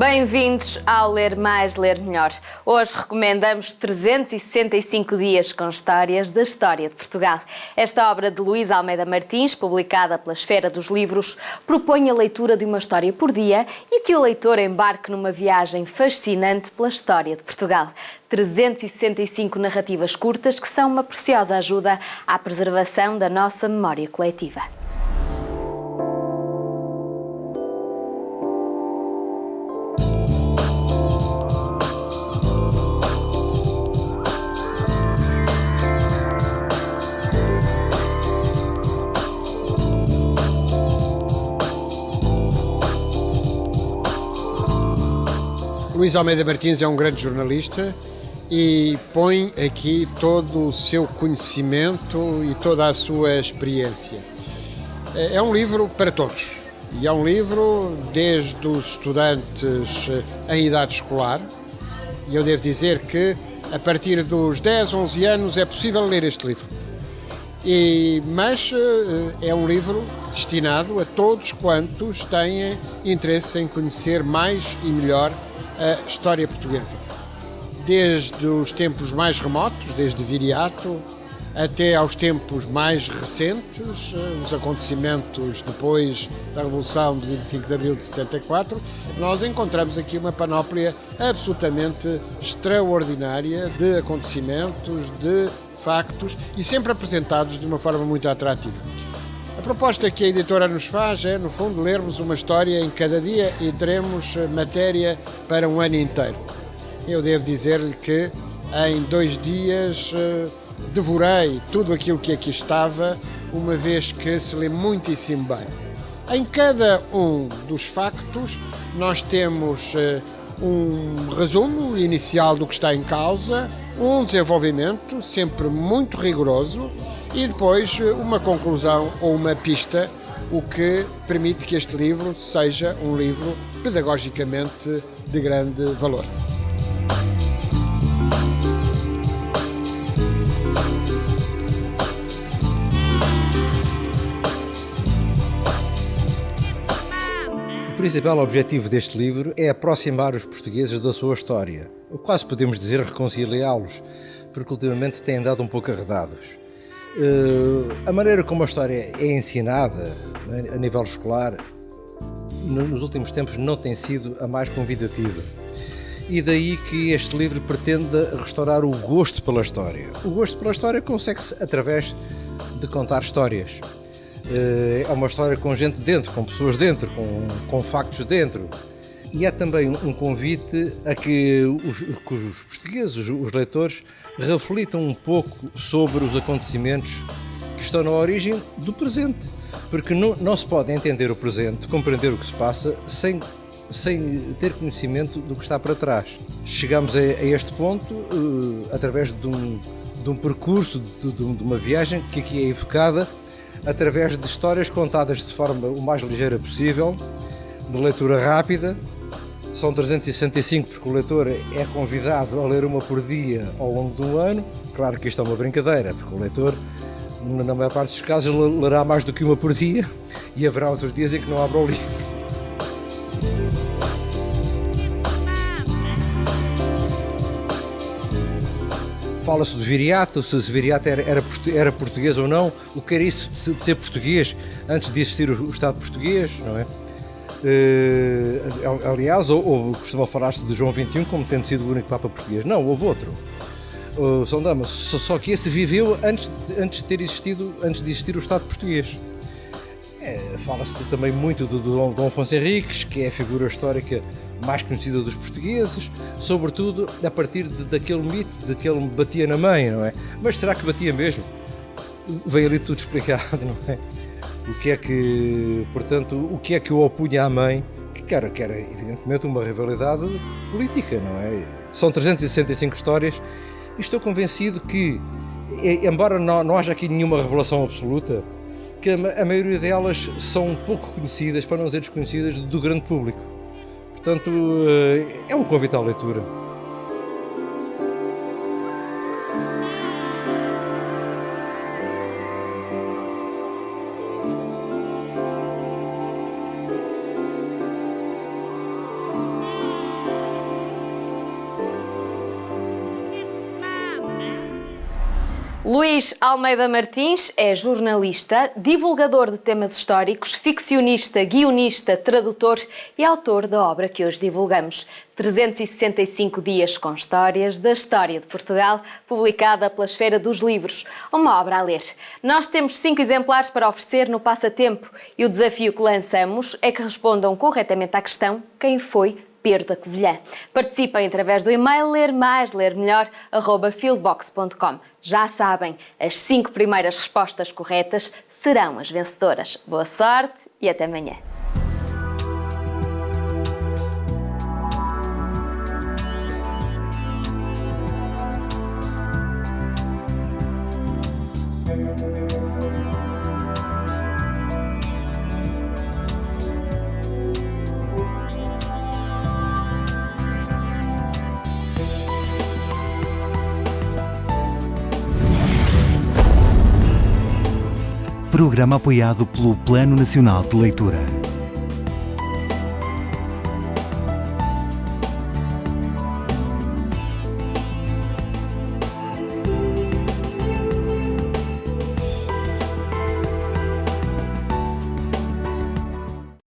Bem-vindos ao Ler Mais, Ler Melhor. Hoje recomendamos 365 dias com histórias da história de Portugal. Esta obra de Luís Almeida Martins, publicada pela Esfera dos Livros, propõe a leitura de uma história por dia e que o leitor embarque numa viagem fascinante pela história de Portugal. 365 narrativas curtas que são uma preciosa ajuda à preservação da nossa memória coletiva. Luís Almeida Martins é um grande jornalista e põe aqui todo o seu conhecimento e toda a sua experiência. É um livro para todos e é um livro desde os estudantes em idade escolar, e eu devo dizer que a partir dos 10, 11 anos é possível ler este livro. Mas é um livro destinado a todos quantos têm interesse em conhecer mais e melhor a história portuguesa, desde os tempos mais remotos, desde Viriato, até aos tempos mais recentes, os acontecimentos depois da Revolução de 25 de Abril de 74, nós encontramos aqui uma panóplia absolutamente extraordinária de acontecimentos, de factos e sempre apresentados de uma forma muito atrativa. A proposta que a editora nos faz é, no fundo, lermos uma história em cada dia e teremos matéria para um ano inteiro. Eu devo dizer-lhe que em 2 dias devorei tudo aquilo que aqui estava, uma vez que se lê muitíssimo bem. Em cada um dos factos nós temos um resumo inicial do que está em causa, um desenvolvimento sempre muito rigoroso e depois uma conclusão ou uma pista, o que permite que este livro seja um livro pedagogicamente de grande valor. O principal objetivo deste livro é aproximar os portugueses da sua história. Quase podemos dizer reconciliá-los, porque ultimamente têm andado um pouco arredados. A maneira como a história é ensinada a nível escolar nos últimos tempos não tem sido a mais convidativa. E daí que este livro pretende restaurar o gosto pela história. O gosto pela história consegue-se através de contar histórias. É uma história com gente dentro, com pessoas dentro, com factos dentro. E é também um convite a que os portugueses, os leitores, reflitam um pouco sobre os acontecimentos que estão na origem do presente. Porque não se pode entender o presente, compreender o que se passa, sem ter conhecimento do que está para trás. Chegamos a este ponto através de um percurso, de uma viagem que aqui é evocada através de histórias contadas de forma o mais ligeira possível, de leitura rápida. São 365 porque o leitor é convidado a ler uma por dia ao longo de um ano. Claro que isto é uma brincadeira, porque o leitor, na maior parte dos casos, lerá mais do que uma por dia e haverá outros dias em que não abra o livro. Fala-se de Viriato, se Viriato era português ou não, o que era isso de ser português antes de existir o Estado português, não é? Aliás, ou costuma falar-se de João XXI como tendo sido o único Papa português. Não, houve outro. São damas, só que esse viveu antes de existir o Estado português. Fala-se também muito do Dom Afonso Henriques, que é a figura histórica mais conhecida dos portugueses, sobretudo a partir daquele mito de que ele batia na mãe, não é? Mas será que batia mesmo? Veio ali tudo explicado, não é? O que é que o opunha à mãe, que era evidentemente uma rivalidade política, não é? São 365 histórias e estou convencido que, embora não haja aqui nenhuma revelação absoluta, que a maioria delas são pouco conhecidas, para não dizer desconhecidas, do grande público. Portanto, é um convite à leitura. Luís Almeida Martins é jornalista, divulgador de temas históricos, ficcionista, guionista, tradutor e autor da obra que hoje divulgamos, 365 dias com histórias da história de Portugal, publicada pela Esfera dos Livros, uma obra a ler. Nós temos 5 exemplares para oferecer no passatempo e o desafio que lançamos é que respondam corretamente à questão: quem foi Pedro da Covilhã? Participem através do e-mail lermais.lermelhor@fieldbox.com. Já sabem, as 5 primeiras respostas corretas serão as vencedoras. Boa sorte e até amanhã. Programa apoiado pelo Plano Nacional de Leitura.